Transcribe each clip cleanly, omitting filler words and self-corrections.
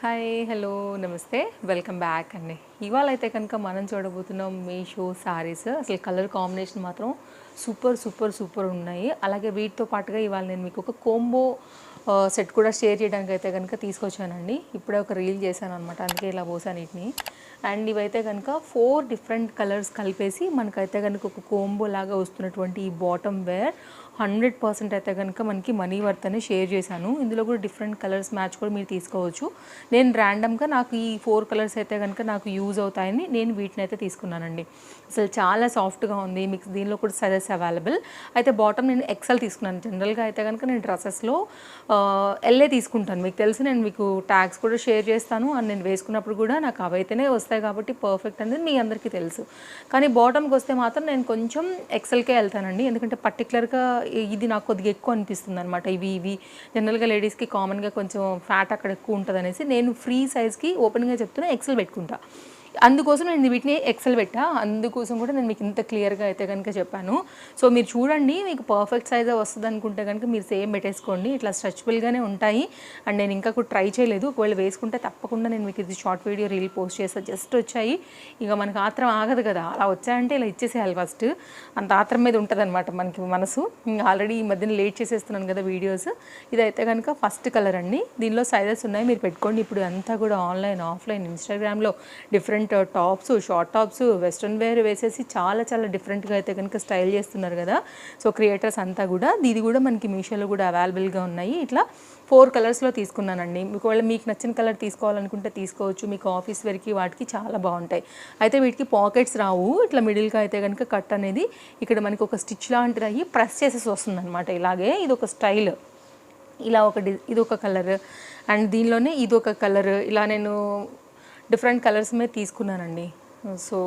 Hi hello నమస్తే welcome back అండి. ఇవాళ అయితే కనుక మనం చూడబోతున్నాం మీషో శారీస్. అసలు కలర్ కాంబినేషన్ మాత్రం సూపర్ సూపర్ సూపర్ ఉన్నాయి. అలాగే వీటితో పాటుగా ఇవాళ నేను మీకు ఒక కోంబో సెట్ కూడా షేర్ చేయడానికి అయితే కనుక తీసుకొచ్చానండి. ఇప్పుడే ఒక రీల్ చేశాను అనమాట, అందుకే ఇలా పోసాను వీటిని. అండ్ ఇవైతే కనుక 4 డిఫరెంట్ కలర్స్ కలిపేసి మనకైతే కనుక ఒక కోంబో లాగా వస్తున్నటువంటి ఈ బాటమ్ వేర్ 100% అయితే కనుక మనకి మనీ వర్త్ అని షేర్ చేశాను. ఇందులో కూడా డిఫరెంట్ కలర్స్ మ్యాచ్ కూడా మీరు తీసుకోవచ్చు. నేను ర్యాండమ్గా నాకు ఈ 4 కలర్స్ అయితే కనుక నాకు యూజ్ అవుతాయని నేను వీటిని అయితే తీసుకున్నానండి. అసలు చాలా సాఫ్ట్గా ఉంది. మీకు దీనిలో కూడా సైజెస్ అవైలబుల్. అయితే బాటమ్ నేను ఎక్సెల్ తీసుకున్నాను. జనరల్గా అయితే కనుక నేను డ్రెస్సెస్లో ఎల్ఏ తీసుకుంటాను. మీకు తెలిసి నేను మీకు ట్యాగ్స్ కూడా షేర్ చేస్తాను. అండ్ నేను వేసుకున్నప్పుడు కూడా నాకు అవైతేనే వస్తాయి కాబట్టి పర్ఫెక్ట్ అనేది మీ అందరికీ తెలుసు. కానీ బాటమ్కి వస్తే మాత్రం నేను కొంచెం ఎక్సెల్కే వెళ్తానండి. ఎందుకంటే పర్టికులర్గా ఇది నాకు కొద్దిగా ఎక్కువ అనిపిస్తుంది అనమాట. ఇవి జనరల్గా లేడీస్కి కామన్గా కొంచెం ఫ్యాట్ అక్కడ ఎక్కువ ఉంటుంది అనేసి నేను ఫ్రీ సైజ్కి ఓపెన్గా చెప్తున్నా ఎక్సెల్ పెట్టుకుంటా. అందుకోసం నేను వీటిని ఎక్సెల్ పెట్టా. అందుకోసం కూడా నేను మీకు ఇంత క్లియర్గా అయితే కనుక చెప్పాను. సో మీరు చూడండి, మీకు పర్ఫెక్ట్ సైజే వస్తుంది అనుకుంటే కనుక మీరు సేమ్ పెట్టేసుకోండి. ఇట్లా స్ట్రెచబుల్గానే ఉంటాయి. అండ్ నేను ఇంకా కూడా ట్రై చేయలేదు. ఒకవేళ వేసుకుంటే తప్పకుండా నేను మీకు ఇది షార్ట్ వీడియో రీల్ పోస్ట్ చేస్తాను. జస్ట్ వచ్చాయి, ఇక మనకు ఆత్రం ఆగదు కదా, అలా వచ్చాయంటే ఇలా ఇచ్చేసేయాలి ఫస్ట్. అంత ఆత్రం మీద ఉంటుంది అనమాట మనకి మనసు. ఆల్రెడీ ఈ మధ్యన లేట్ చేసేస్తున్నాను కదా వీడియోస్. ఇదైతే కనుక ఫస్ట్ కలర్ అండి. దీనిలో సైజెస్ ఉన్నాయి, మీరు పెట్టుకోండి. ఇప్పుడు అంతా కూడా ఆన్లైన్ ఆఫ్లైన్ ఇన్స్టాగ్రామ్లో different tops, short tops, western wear వేసేసి చాలా చాలా డిఫరెంట్గా అయితే కనుక స్టైల్ చేస్తున్నారు కదా. సో క్రియేటర్స్ అంతా కూడా ఇది కూడా మనకి మీషోలో కూడా అవైలబుల్గా ఉన్నాయి. ఇట్లా 4 కలర్స్లో తీసుకున్నానండి. ఒకవేళ మీకు నచ్చిన కలర్ తీసుకోవాలనుకుంటే తీసుకోవచ్చు. మీకు ఆఫీస్ వేర్కి వాటికి చాలా బాగుంటాయి. అయితే వీటికి పాకెట్స్ రావు. ఇట్లా మిడిల్గా అయితే కనుక కట్ అనేది ఇక్కడ మనకి ఒక స్టిచ్ లాంటిది అయ్యి ప్రెస్ చేసేసి వస్తుంది అనమాట. ఇలాగే ఇది ఒక స్టైల్. ఇలా ఇది ఒక కలర్ అండ్ దీనిలోనే ఇది ఒక కలర్. ఇలా నేను డిఫరెంట్ కలర్స్ మీద తీసుకున్నానండి. సో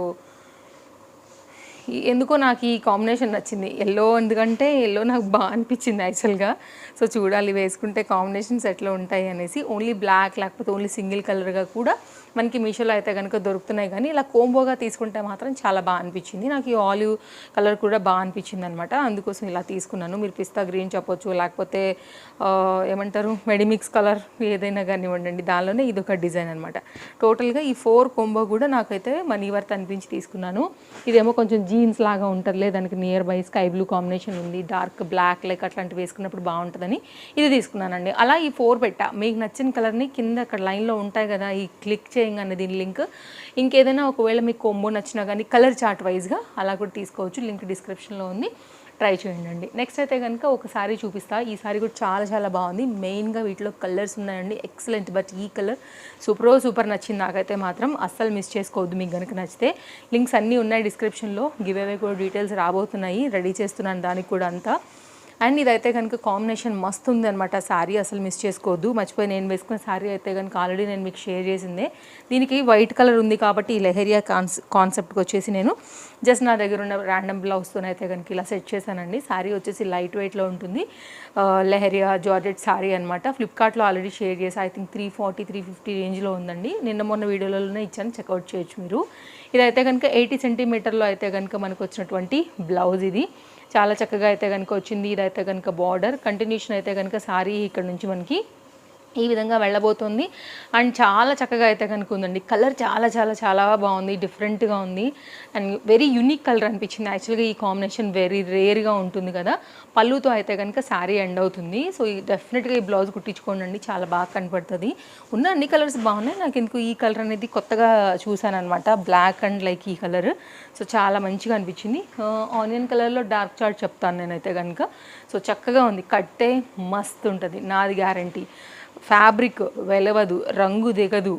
ఎందుకో నాకు ఈ కాంబినేషన్ నచ్చింది. ఎల్లో, ఎందుకంటే ఎల్లో నాకు బాగా అనిపించింది యాక్చువల్గా. సో చూడాలి వేసుకుంటే కాంబినేషన్స్ ఎట్లా ఉంటాయి అనేసి. ఓన్లీ బ్లాక్ లేకపోతే ఓన్లీ సింగిల్ కలర్గా కూడా మనకి మీషోలో అయితే కనుక దొరుకుతున్నాయి. కానీ ఇలా కోంబోగా తీసుకుంటే మాత్రం చాలా బాగా అనిపించింది. నాకు ఈ ఆలివ్ కలర్ కూడా బాగా అనిపించింది అనమాట. అందుకోసం ఇలా తీసుకున్నాను. మీరు పిస్తా గ్రీన్ చెప్పొచ్చు, లేకపోతే ఏమంటారు మెడిమిక్స్ కలర్ ఏదైనా కానివ్వండి. దానిలోనే ఇది ఒక డిజైన్ అనమాట. టోటల్గా ఈ 4 కోంబో కూడా నాకైతే మనీ వర్త్ అనిపించి తీసుకున్నాను. ఇదేమో కొంచెం జీన్స్ లాగా ఉంటుందిలే, దానికి near by sky blue combination ఉంది. డార్క్ బ్లాక్ లైక్ అట్లాంటివి వేసుకున్నప్పుడు బాగుంటుందని ఇది తీసుకున్నానండి. అలా ఈ 4 పెట్టా. మీకు నచ్చిన కలర్ని కింద అక్కడ లైన్లో ఉంటాయి కదా, ఈ క్లిక్ చేయగానే దీని లింక్. ఇంకేదైనా ఒకవేళ మీకు కోంబో నచ్చినా కానీ కలర్ చార్ట్ వైజ్గా అలా కూడా తీసుకోవచ్చు. లింక్ డిస్క్రిప్షన్లో ఉంది, ట్రై చేయండి. నెక్స్ట్ అయితే కనుక ఒక సారీ చూపిస్తా. ఈ సారీ కూడా చాలా చాలా బాగుంది. మెయిన్గా వీటిలో కలర్స్ ఉన్నాయండి, ఎక్సలెంట్. బట్ ఈ కలర్ సూపర్ నచ్చింది నాకైతే మాత్రం. అస్సలు మిస్ చేసుకోవద్దు మీకు కనుక నచ్చితే. లింక్స్ అన్నీ ఉన్నాయి డిస్క్రిప్షన్లో. గివ్ అవే కూడా డీటెయిల్స్ రాబోతున్నాయి, రెడీ చేస్తున్నాను దానికి కూడా అంతా. అండ్ ఇదైతే కనుక కాంబినేషన్ మస్తు ఉంది అనమాట. శారీ అసలు మిస్ చేసుకోవద్దు. మర్చిపోయి నేను వేసుకున్న శారీ అయితే కనుక ఆల్రెడీ నేను మీకు షేర్ చేసిందే. దీనికి వైట్ కలర్ ఉంది కాబట్టి ఈ లెహరియా కాన్సెప్ట్కి వచ్చేసి నేను జస్ట్ నా దగ్గర ఉన్న ర్యాండమ్ బ్లౌజ్తో అయితే కనుక ఇలా సెట్ చేశానండి. శారీ వచ్చేసి లైట్ వెయిట్లో ఉంటుంది. లెహరియా జార్జెట్ శారీ అనమాట. ఫ్లిప్కార్ట్లో ఆల్రెడీ షేర్ చేసి ఐ థింక్ 340-350 రేంజ్లో ఉందండి. నిన్న మొన్న వీడియోలోనే ఇచ్చాను, చెక్అవుట్ చేయొచ్చు మీరు. ఇదైతే కనుక 80 సెంటీమీటర్లో అయితే కనుక మనకు వచ్చినటువంటి బ్లౌజ్. ఇది చాలా చక్కగా అయితే కనుక వచ్చింది. ఇదైతే కనుక బార్డర్ కంటిన్యూషన్ అయితే కనుక శారీ ఇక్కడ నుంచి మనకి ఈ విధంగా వెళ్ళబోతుంది. అండ్ చాలా చక్కగా అయితే కనుక ఉందండి. కలర్ చాలా చాలా చాలా బాగుంది, డిఫరెంట్గా ఉంది. అండ్ వెరీ యూనిక్ కలర్ అనిపించింది. యాక్చువల్గా ఈ కాంబినేషన్ వెరీ రేర్గా ఉంటుంది కదా. పళ్ళుతో అయితే కనుక శారీ ఎండ్ అవుతుంది. సో ఈ డెఫినెట్గా ఈ బ్లౌజ్ కుట్టించుకోండి, చాలా బాగా కనపడుతుంది. ఉన్న అన్ని కలర్స్ బాగున్నాయి. నాకు ఎందుకు ఈ కలర్ అనేది కొత్తగా చూసాను అనమాట, బ్లాక్ అండ్ లైక్ ఈ కలర్. సో చాలా మంచిగా అనిపించింది. ఆనియన్ కలర్లో డార్క్ చార్ట్ చెప్తాను నేనైతే కనుక. సో చక్కగా ఉంది, కట్టే మస్తు ఉంటుంది, నాది గ్యారంటీ. ఫ్యాబ్రిక్ వెలవదు, రంగు దిగదు,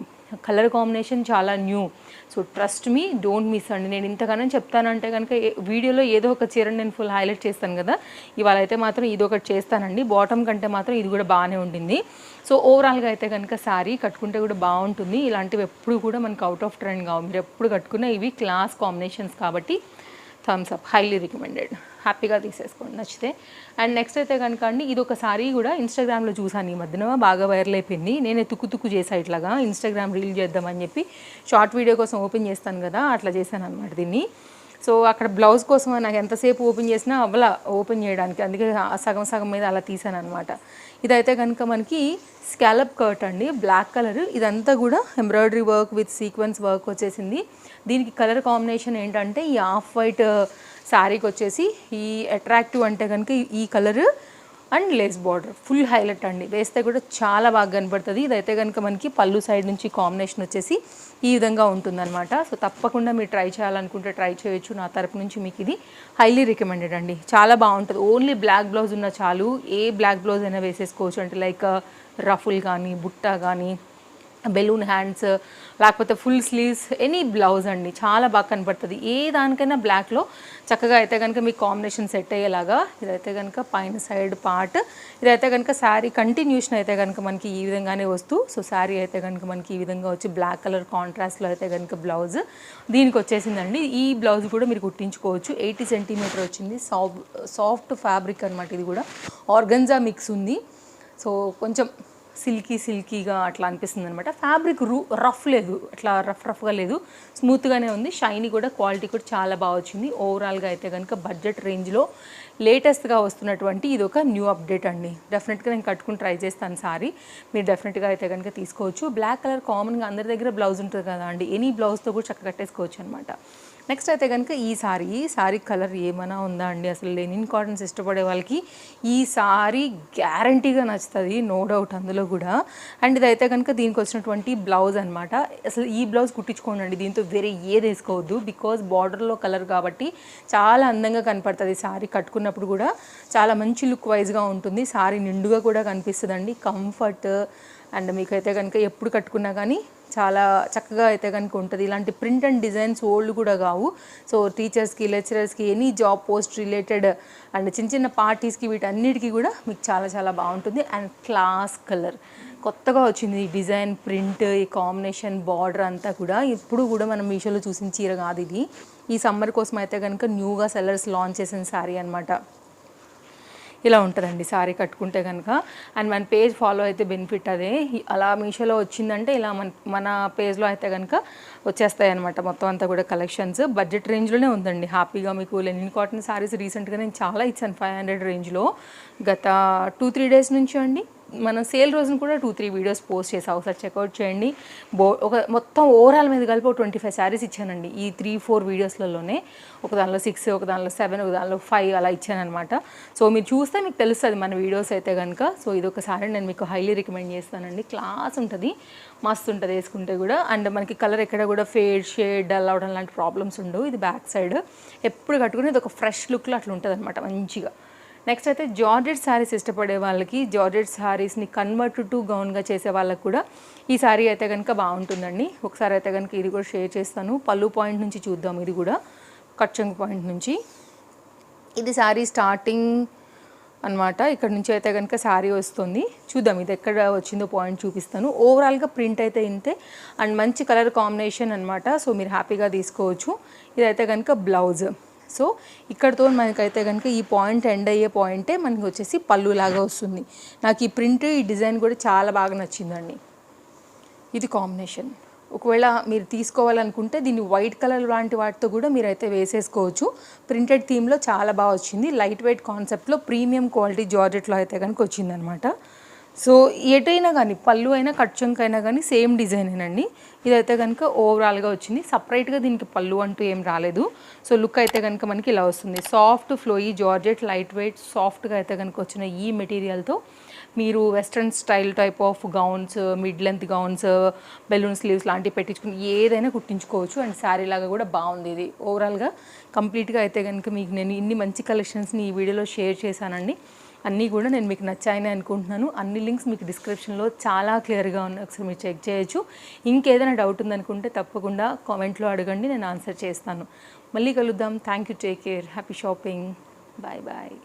కలర్ కాంబినేషన్ చాలా new. So trust me, don't miss అండి. నేను ఇంతగానో చెప్తానంటే కనుక వీడియోలో ఏదో ఒక చీరని నేను ఫుల్ హైలైట్ చేస్తాను కదా, ఇవాళ అయితే మాత్రం ఇది ఒకటి చేస్తానండి. బాటమ్ కంటే మాత్రం ఇది కూడా బాగానే ఉంటుంది. సో ఓవరాల్గా అయితే కనుక శారీ కట్టుకుంటే కూడా బాగుంటుంది. ఇలాంటివి ఎప్పుడు కూడా మనకు అవుట్ ఆఫ్ ట్రెండ్ కావు. మీరు ఎప్పుడు కట్టుకున్న ఇవి క్లాస్ కాంబినేషన్స్ కాబట్టి థమ్స్ అప్, హైలీ రికమెండెడ్. హ్యాపీగా తీసేసుకోండి నచ్చితే. అండ్ నెక్స్ట్ అయితే కనుక అండి, ఇది ఒక సారీ కూడా ఇన్స్టాగ్రామ్లో చూసాను ఈ మధ్యన, బాగా వైరల్ అయిపోయింది. నేనే తుక్కు చేసా ఇట్లాగా ఇన్స్టాగ్రామ్ రీల్ చేద్దామని చెప్పి. షార్ట్ వీడియో కోసం ఓపెన్ చేస్తాను కదా, అట్లా చేశాను అనమాట దీన్ని. సో అక్కడ బ్లౌజ్ కోసం నాకు ఎంతసేపు ఓపెన్ చేసినా అవ్వలా ఓపెన్ చేయడానికి, అందుకే సగం సగం మీద అలా తీసాను అనమాట. ఇదైతే కనుక మనకి స్కాలప్ కర్ట్ అండి, బ్లాక్ కలర్. ఇదంతా కూడా embroidery work with sequins work వచ్చేసింది. దీనికి కలర్ కాంబినేషన్ ఏంటంటే ఈ ఆఫ్ వైట్ శారీకి వచ్చేసి ఈ అట్రాక్టివ్ అంటే కనుక ఈ colour and lace border full highlight అండి, వేస్తే కూడా చాలా బాగా కనపడుతుంది. ఇదైతే కనుక మనకి పళ్ళు సైడ్ నుంచి కాంబినేషన్ వచ్చేసి ఈ విధంగా ఉంటుందన్నమాట. సో తప్పకుండా మీరు ట్రై చేయాలనుకుంటే ట్రై చేయొచ్చు. నా తరపు నుంచి మీకు ఇది హైలీ రికమెండెడ్ అండి, చాలా బాగుంటుంది. ఓన్లీ బ్లాక్ బ్లౌజ్ ఉన్న చాలు, ఏ బ్లాక్ బ్లౌజ్ అయినా వేసేసుకోవచ్చు. అంటే లైక్ రఫుల్ కానీ, బుట్ట కానీ, బెలూన్ హ్యాండ్స్, లేకపోతే ఫుల్ స్లీవ్స్, ఎనీ బ్లౌజ్ అండి చాలా బాగా కనపడుతుంది. ఏ దానికైనా బ్లాక్లో చక్కగా అయితే కనుక మీకు కాంబినేషన్ సెట్ అయ్యేలాగా. ఇదైతే కనుక పైన సైడ్ పార్ట్, ఇదైతే కనుక శారీ కంటిన్యూషన్ అయితే కనుక మనకి ఈ విధంగానే వస్తూ, సో శారీ అయితే కనుక మనకి ఈ విధంగా వచ్చి బ్లాక్ కలర్ కాంట్రాస్ట్లో అయితే కనుక బ్లౌజ్ దీనికి వచ్చేసిందండి. ఈ బ్లౌజ్ కూడా మీరు కుట్టించుకోవచ్చు. 80 సెంటీమీటర్ వచ్చింది, సాఫ్ట్ ఫ్యాబ్రిక్ అనమాట. ఇది కూడా ఆర్గంజా మిక్స్ ఉంది. సో కొంచెం సిల్కీగా అట్లా అనిపిస్తుంది అనమాట. ఫ్యాబ్రిక్ రఫ్ లేదు, అట్లా రఫ్గా లేదు, స్మూత్గానే ఉంది. షైనీ కూడా, క్వాలిటీ కూడా చాలా బాగా వచ్చింది. ఓవరాల్గా అయితే కనుక బడ్జెట్ రేంజ్లో లేటెస్ట్గా వస్తున్నటువంటి ఇది ఒక న్యూ అప్డేట్ అండి. డెఫినెట్గా నేను కట్టుకుని ట్రై చేస్తాను సారీ, మీరు డెఫినెట్గా అయితే కనుక తీసుకోవచ్చు. బ్లాక్ కలర్ కామన్గా అందరి దగ్గర బ్లౌజ్ ఉంటుంది కదా అండి, ఎనీ బ్లౌజ్తో కూడా చక్కగా కట్టేసుకోవచ్చు అనమాట. నెక్స్ట్ అయితే కనుక ఈ సారీ కలర్ ఏమైనా ఉందా అండి, అసలు లెనిన్ కాటన్స్ ఇష్టపడే వాళ్ళకి ఈ సారీ గ్యారంటీగా నచ్చుతుంది, నో డౌట్ అందులో కూడా. అండ్ ఇదైతే కనుక దీనికి వచ్చినటువంటి బ్లౌజ్ అనమాట. అసలు ఈ బ్లౌజ్ కుట్టించుకోండి, దీంతో వేరే ఏది వేసుకోవద్దు, బికాజ్ బార్డర్లో కలర్ కాబట్టి చాలా అందంగా కనపడుతుంది. సారీ కట్టుకున్నప్పుడు కూడా చాలా మంచి లుక్ వైజ్గా ఉంటుంది. సారీ నిండుగా కూడా కనిపిస్తుందండి, కంఫర్ట్. అండ్ మీకైతే కనుక ఎప్పుడు కట్టుకున్నా కానీ చాలా చక్కగా అయితే కనుక ఉంటుంది. ఇలాంటి ప్రింట్ అండ్ డిజైన్స్ ఓల్డ్ కూడా కావు. సో టీచర్స్కి, లెక్చరర్స్కి, any job post related and చిన్న పార్టీస్కి వీటన్నిటికీ కూడా మీకు చాలా చాలా బాగుంటుంది. అండ్ క్లాస్ కలర్ కొత్తగా వచ్చింది ఈ డిజైన్, ప్రింట్, ఈ కాంబినేషన్, బార్డర్ అంతా కూడా ఇప్పుడు కూడా మనం మీషోలో చూసిన చీర కాదు ఇది. ఈ సమ్మర్ కోసం అయితే కనుక న్యూగా సెల్లర్స్ లాంచ్ చేసిన శారీ అనమాట. ఇలా ఉంటుందండి సారీ కట్టుకుంటే కనుక. అండ్ మన పేజ్ ఫాలో అయితే బెనిఫిట్ అదే, అలా మీషోలో వచ్చిందంటే ఇలా మన పేజ్లో అయితే కనుక వచ్చేస్తాయి అనమాట మొత్తం అంతా కూడా కలెక్షన్స్. బడ్జెట్ రేంజ్లోనే ఉందండి హ్యాపీగా. మీకు లెనిన్ కాటన్ సారీస్ రీసెంట్గా నేను చాలా ఇచ్చాను 500 రేంజ్లో గత 2-3 డేస్ నుంచి అండి. మన సేల్ రోజున కూడా 2-3 వీడియోస్ పోస్ట్ చేసాం, ఒకసారి చెక్అవుట్ చేయండి. ఒక మొత్తం ఓవరాల్ మీద కలిపి ఒక 25 శారీస్ ఇచ్చానండి ఈ 3-4 వీడియోస్లలోనే. ఒక దానిలో 6, ఒక దానిలో 7, ఒక దానిలో 5 అలా ఇచ్చానమాట. సో మీరు చూస్తే మీకు తెలుస్తుంది మన వీడియోస్ అయితే కనుక. సో ఇది ఒకసారి నేను మీకు హైలీ రికమెండ్ చేస్తానండి, క్లాస్ ఉంటుంది, మస్తు ఉంటుంది వేసుకుంటే కూడా. అండ్ మనకి కలర్ ఎక్కడ కూడా షేడ్ డల్ అవడం లాంటి ప్రాబ్లమ్స్ ఉండవు. ఇది బ్యాక్ సైడ్ ఎప్పుడు కట్టుకుని ఇది ఒక ఫ్రెష్ లుక్లో అట్లా ఉంటుంది అనమాట మంచిగా. నెక్స్ట్ అయితే జార్జెట్ శారీస్ ఇష్టపడే వాళ్ళకి, జార్జెట్ శారీస్ని కన్వర్ట్ టు గౌన్గా చేసే వాళ్ళకి కూడా ఈ శారీ అయితే కనుక బాగుంటుందండి. ఒకసారి అయితే కనుక ఇది కూడా షేర్ చేస్తాను. పళ్ళు పాయింట్ నుంచి చూద్దాం, ఇది కూడా కచ్చంగ్ పాయింట్ నుంచి. ఇది శారీ స్టార్టింగ్ అనమాట, ఇక్కడ నుంచి అయితే కనుక శారీ వస్తుంది. చూద్దాం ఇది ఎక్కడ వచ్చిందో పాయింట్ చూపిస్తాను. ఓవరాల్గా ప్రింట్ అయితే ఇంతే అండ్ మంచి కలర్ కాంబినేషన్ అనమాట. సో మీరు హ్యాపీగా తీసుకోవచ్చు. ఇదైతే కనుక బ్లౌజ్. సో ఇక్కడతో మనకైతే కనుక ఈ పాయింట్ ఎండ్ అయ్యే పాయింటే మనకి వచ్చేసి పళ్ళు లాగా వస్తుంది. నాకు ఈ ప్రింట్, ఈ డిజైన్ కూడా చాలా బాగా నచ్చిందండి. ఇది కాంబినేషన్. ఒకవేళ మీరు తీసుకోవాలనుకుంటే దీన్ని వైట్ కలర్ లాంటి వాటితో కూడా మీరైతే వేసేసుకోవచ్చు. ప్రింటెడ్ థీమ్లో చాలా బాగా వచ్చింది. లైట్ వెయిట్ కాన్సెప్ట్లో ప్రీమియం క్వాలిటీ జార్జెట్లో అయితే కనుక వచ్చిందనమాట. సో ఎటైనా కానీ పళ్ళు అయినా కట్ అయినా కానీ సేమ్ డిజైనేనండి. ఇదైతే కనుక ఓవరాల్గా వచ్చింది. సపరేట్గా దీనికి పళ్ళు అంటూ ఏం రాలేదు. సో లుక్ అయితే కనుక మనకి ఇలా వస్తుంది. Soft flowy georgette, light weight, సాఫ్ట్గా అయితే కనుక వచ్చిన ఈ మెటీరియల్తో మీరు western style type of gowns, mid length gowns, balloon sleeves లాంటివి పెట్టించుకుని ఏదైనా కుట్టించుకోవచ్చు. అండ్ శారీ లాగా కూడా బాగుంది. ఇది ఓవరాల్గా కంప్లీట్గా అయితే కనుక మీకు నేను ఇన్ని మంచి కలెక్షన్స్ని ఈ వీడియోలో షేర్ చేశానండి. అన్నీ కూడా నేను మీకు నచ్చాయని అనుకుంటున్నాను. అన్ని లింక్స్ మీకు డిస్క్రిప్షన్లో చాలా క్లియర్గా ఉన్నాయి, ఒకసారి మీరు చెక్ చేయొచ్చు. ఇంకేదైనా డౌట్ ఉందనుకుంటే తప్పకుండా కామెంట్లో అడగండి, నేను ఆన్సర్ చేస్తాను. మళ్ళీ కలుద్దాం. Thank you, take care, happy shopping, bye bye.